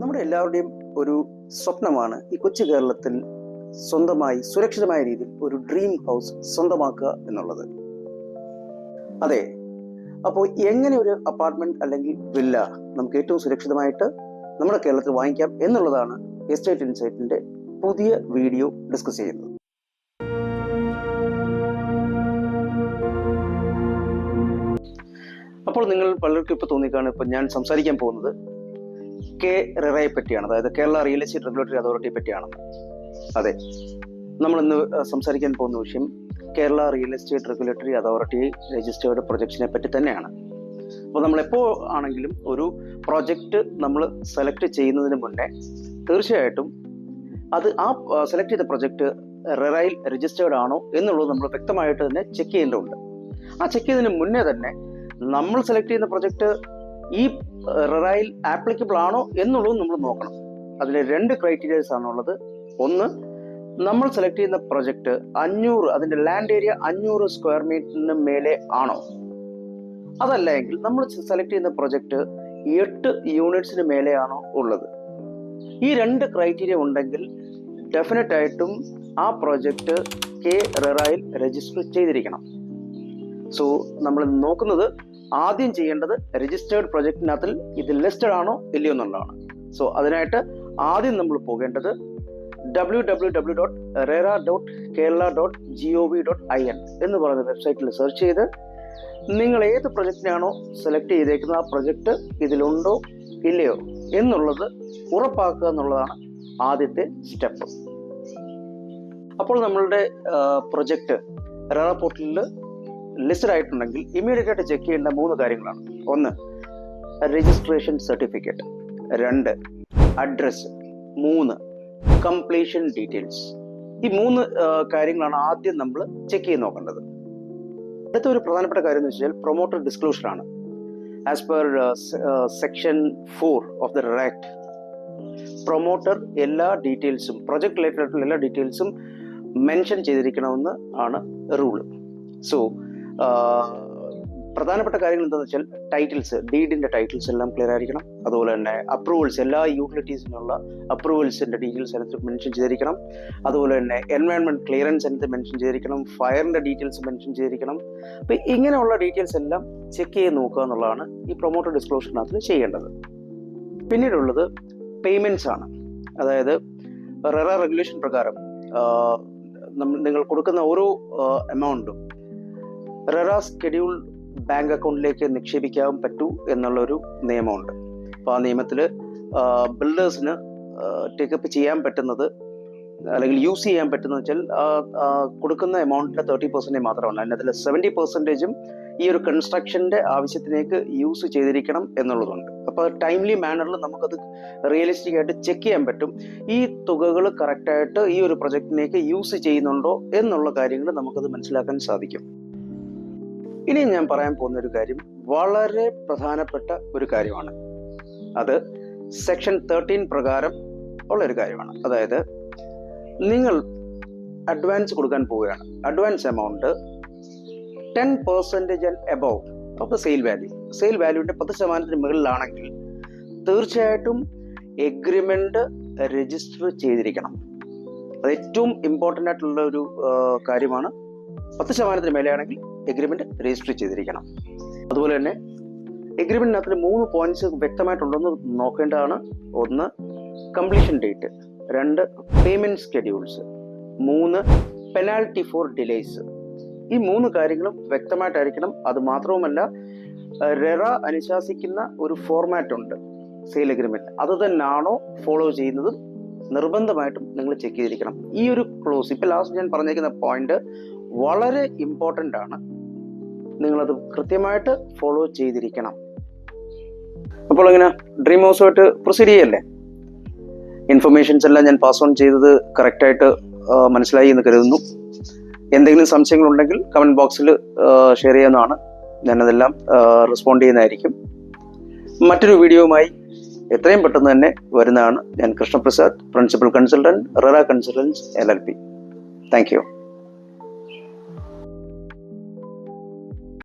നമ്മുടെ എല്ലാവരുടെയും ഒരു സ്വപ്നമാണ് ഈ കൊച്ചു കേരളത്തിൽ സ്വന്തമായി സുരക്ഷിതമായ രീതിയിൽ ഒരു ഡ്രീം ഹൗസ് സ്വന്തമാക്കുക എന്നുള്ളത്. അതെ, അപ്പോൾ എങ്ങനെ ഒരു അപ്പാർട്ട്മെന്റ് അല്ലെങ്കിൽ വില്ല നമുക്ക് ഏറ്റവും സുരക്ഷിതമായിട്ട് നമ്മുടെ കേരളത്തിൽ വാങ്ങിക്കാം എന്നുള്ളതാണ് എസ്റ്റേറ്റ് ഇൻസൈറ്റിന്റെ പുതിയ വീഡിയോ ഡിസ്കസ് ചെയ്യുന്നത്. അപ്പോൾ നിങ്ങൾ പലർക്കും ഇപ്പോൾ തോന്നിക്കാണ് ഇപ്പോൾ ഞാൻ സംസാരിക്കാൻ പോകുന്നത് റെറയെ പറ്റിയാണ്, അതായത് കേരള റിയൽ എസ്റ്റേറ്റ് റെഗുലേറ്ററി അതോറിറ്റിയെ പറ്റിയാണ്. അതെ, നമ്മളിന്ന് സംസാരിക്കാൻ പോകുന്ന വിഷയം Kerala real estate regulatory authority registered പ്രൊജക്റ്റിനെ പറ്റി തന്നെയാണ്. അപ്പോൾ നമ്മളെപ്പോൾ ആണെങ്കിലും ഒരു പ്രോജക്റ്റ് നമ്മൾ സെലക്ട് ചെയ്യുന്നതിന് മുന്നേ തീർച്ചയായിട്ടും അത് ആ സെലക്ട് ചെയ്ത പ്രൊജക്റ്റ് റെറയിൽ രജിസ്റ്റേർഡ് ആണോ എന്നുള്ളത് നമ്മൾ വ്യക്തമായിട്ട് തന്നെ ചെക്ക് ചെയ്യേണ്ടതുണ്ട്. ആ ചെക്ക് ചെയ്തതിന് മുന്നേ തന്നെ നമ്മൾ സെലക്ട് ചെയ്യുന്ന പ്രൊജക്റ്റ് ഈ റെറയിൽ ആപ്ലിക്കബിൾ ആണോ എന്നുള്ളതും നമ്മൾ നോക്കണം. അതിൽ 2 ക്രൈറ്റീരിയസ് ആണുള്ളത്. ഒന്ന്, നമ്മൾ സെലക്ട് ചെയ്യുന്ന പ്രൊജക്റ്റ് 500, അതിന്റെ ലാൻഡ് ഏരിയ 500 സ്ക്വയർ മീറ്ററിന് മേലെ ആണോ. അതല്ല എങ്കിൽ നമ്മൾ സെലക്ട് ചെയ്യുന്ന പ്രൊജക്റ്റ് 8 യൂണിറ്റ്സിന് മേലെയാണോ ഉള്ളത്. ഈ 2 ക്രൈറ്റീരിയ ഉണ്ടെങ്കിൽ ഡെഫിനറ്റ് ആയിട്ടും ആ പ്രൊജക്റ്റ് റെറയിൽ രജിസ്റ്റർ ചെയ്തിരിക്കണം. സോ നമ്മൾ നോക്കുന്നത് ആദ്യം ചെയ്യേണ്ടത് രജിസ്റ്റേർഡ് പ്രൊജക്റ്റിനകത്തിൽ ഇത് ലിസ്റ്റഡ് ആണോ ഇല്ലയോ എന്നുള്ളതാണ്. സോ അതിനായിട്ട് ആദ്യം നമ്മൾ പോകേണ്ടത് www.rera.kerala.gov.in എന്ന് പറയുന്ന വെബ്സൈറ്റിൽ സെർച്ച് ചെയ്ത് നിങ്ങൾ ഏത് പ്രൊജക്റ്റിനാണോ സെലക്ട് ചെയ്തേക്കുന്നത് ആ പ്രൊജക്റ്റ് ഇതിലുണ്ടോ ഇല്ലയോ എന്നുള്ളത് ഉറപ്പാക്കുക എന്നുള്ളതാണ് ആദ്യത്തെ സ്റ്റെപ്പ്. അപ്പോൾ നമ്മളുടെ പ്രൊജക്റ്റ് റെറ പോർട്ടലിൽ ലിസ്റ്റഡ് ആയിട്ടുണ്ടെങ്കിൽ ഇമ്മീഡിയറ്റ് ആയിട്ട് ചെക്ക് ചെയ്യേണ്ട 3 കാര്യങ്ങളാണ്. 1, registration certificate. 2, address. 3, completion details. ഈ 3 കാര്യങ്ങളാണ് ആദ്യം നമ്മൾ ചെക്ക് ചെയ്ത് നോക്കേണ്ടത്. അടുത്ത ഒരു പ്രധാനപ്പെട്ട കാര്യം എന്ന് വെച്ചാൽ പ്രൊമോട്ടർ ഡിസ്ക്ലോഷർ ആണ്. As per section 4 of the RERA act, promoter എല്ലാ ഡീറ്റെയിൽസും പ്രൊജക്ട് റിലേറ്റഡ് ആയിട്ടുള്ള എല്ലാ ഡീറ്റെയിൽസും മെൻഷൻ ചെയ്തിരിക്കണമെന്ന് ആണ് റൂള്. സോ പ്രധാനപ്പെട്ട കാര്യങ്ങൾ എന്താണെന്ന് വെച്ചാൽ ടൈറ്റിൽസ്, ഡീഡിന്റെ ടൈറ്റിൽസ് എല്ലാം ക്ലിയർ ആയിരിക്കണം. അതുപോലെ തന്നെ അപ്രൂവൽസ്, എല്ലാ യൂട്ടിലിറ്റീസിനുള്ള അപ്രൂവൽസിന്റെ ഡീറ്റെയിൽസ് അതിനകത്ത് മെൻഷൻ ചെയ്തിരിക്കണം. അതുപോലെ തന്നെ എൻവയോൺമെന്റ് ക്ലിയറൻസ് അതിനകത്ത് മെൻഷൻ ചെയ്തിരിക്കണം. ഫയറിന്റെ ഡീറ്റെയിൽസ് മെൻഷൻ ചെയ്തിരിക്കണം. അപ്പൊ ഇങ്ങനെയുള്ള ഡീറ്റെയിൽസ് എല്ലാം ചെക്ക് ചെയ്ത് നോക്കുക എന്നുള്ളതാണ് ഈ പ്രൊമോട്ടർ ഡിസ്ക്ലോഷറിനകത്ത് ചെയ്യേണ്ടത്. പിന്നീടുള്ളത് പേയ്മെന്റ്സ് ആണ്. അതായത് റെറ റെഗുലേഷൻ പ്രകാരം നിങ്ങൾ കൊടുക്കുന്ന ഓരോ എമൗണ്ടും റെറ സ്കെഡ്യൂൾ ബാങ്ക് അക്കൗണ്ടിലേക്ക് നിക്ഷേപിക്കാൻ പറ്റൂ എന്നുള്ളൊരു നിയമമുണ്ട്. അപ്പോൾ ആ നിയമത്തിൽ ബിൽഡേഴ്സിന് ടേക്കപ്പ് ചെയ്യാൻ പറ്റുന്നത് അല്ലെങ്കിൽ യൂസ് ചെയ്യാൻ പറ്റുന്നത് വെച്ചാൽ കൊടുക്കുന്ന എമൗണ്ടിന്റെ 30% മാത്രമാണ്. അതിനകത്തിൽ 70% ഈ ഒരു കൺസ്ട്രക്ഷന്റെ ആവശ്യത്തിലേക്ക് യൂസ് ചെയ്തിരിക്കണം എന്നുള്ളതുണ്ട്. അപ്പോൾ ടൈംലി മാനറിൽ നമുക്കത് റിയലിസ്റ്റിക് ആയിട്ട് ചെക്ക് ചെയ്യാൻ പറ്റും. ഈ തുകകൾ കറക്റ്റായിട്ട് ഈ ഒരു പ്രൊജക്റ്റിലേക്ക് യൂസ് ചെയ്യുന്നുണ്ടോ എന്നുള്ള കാര്യങ്ങൾ നമുക്കത് മനസ്സിലാക്കാൻ സാധിക്കും. ഇനി ഞാൻ പറയാൻ പോകുന്ന ഒരു കാര്യം വളരെ പ്രധാനപ്പെട്ട ഒരു കാര്യമാണ്. അത് സെക്ഷൻ 13 പ്രകാരം ഉള്ള ഒരു കാര്യമാണ്. അതായത് നിങ്ങൾ അഡ്വാൻസ് കൊടുക്കാൻ പോവുകയാണ്. Advance amount 10% and above of the sale value. Sale വാല്യൂവിന്റെ 10% മുകളിലാണെങ്കിൽ തീർച്ചയായിട്ടും എഗ്രിമെന്റ് രജിസ്റ്റർ ചെയ്തിരിക്കണം. അത് ഏറ്റവും ഇമ്പോർട്ടൻ്റ് ആയിട്ടുള്ള ഒരു കാര്യമാണ്. 10% മേലെയാണെങ്കിൽ എഗ്രിമെന്റ് രജിസ്റ്റർ ചെയ്തിരിക്കണം. അതുപോലെ തന്നെ എഗ്രിമെന്റിനകത്ത് 3 പോയിന്റ്സ് വ്യക്തമായിട്ടുണ്ടെന്ന് നോക്കേണ്ടതാണ്. 1, completion date. 2, payment schedules. 3, penalty for delays. ഈ 3 കാര്യങ്ങളും വ്യക്തമായിട്ടായിരിക്കണം. അത് മാത്രവുമല്ല, റെറ അനുശാസിക്കുന്ന ഒരു ഫോർമാറ്റ് ഉണ്ട് സെയിൽ എഗ്രിമെന്റ്. അത് തന്നെയാണോ ഫോളോ ചെയ്യുന്നത് നിർബന്ധമായിട്ടും നിങ്ങൾ ചെക്ക് ചെയ്തിരിക്കണം. ഈ ഒരു ക്ലോസ്, ഇപ്പൊ ലാസ്റ്റ് ഞാൻ പറഞ്ഞേക്കുന്ന പോയിന്റ് വളരെ ഇമ്പോർട്ടൻ്റ് ആണ്. നിങ്ങളത് കൃത്യമായിട്ട് ഫോളോ ചെയ്തിരിക്കണം. അപ്പോൾ ഇങ്ങനെ ഡ്രീം ഹൗസുമായിട്ട് പ്രൊസീഡ് ചെയ്യല്ലേ. ഇൻഫർമേഷൻസ് എല്ലാം ഞാൻ പാസ് ഓൺ ചെയ്തത് കറക്റ്റായിട്ട് മനസ്സിലായി എന്ന് കരുതുന്നു. എന്തെങ്കിലും സംശയങ്ങളുണ്ടെങ്കിൽ കമന്റ് ബോക്സിൽ ഷെയർ ചെയ്യുന്നതാണ്. ഞാനതെല്ലാം റെസ്പോണ്ട് ചെയ്യുന്നതായിരിക്കും. മറ്റൊരു വീഡിയോയുമായി എത്രയും പെട്ടെന്ന് തന്നെ വരുന്നതാണ്. ഞാൻ Krishnaprasad, principal consultant, RERA consultants LLP. Thank you.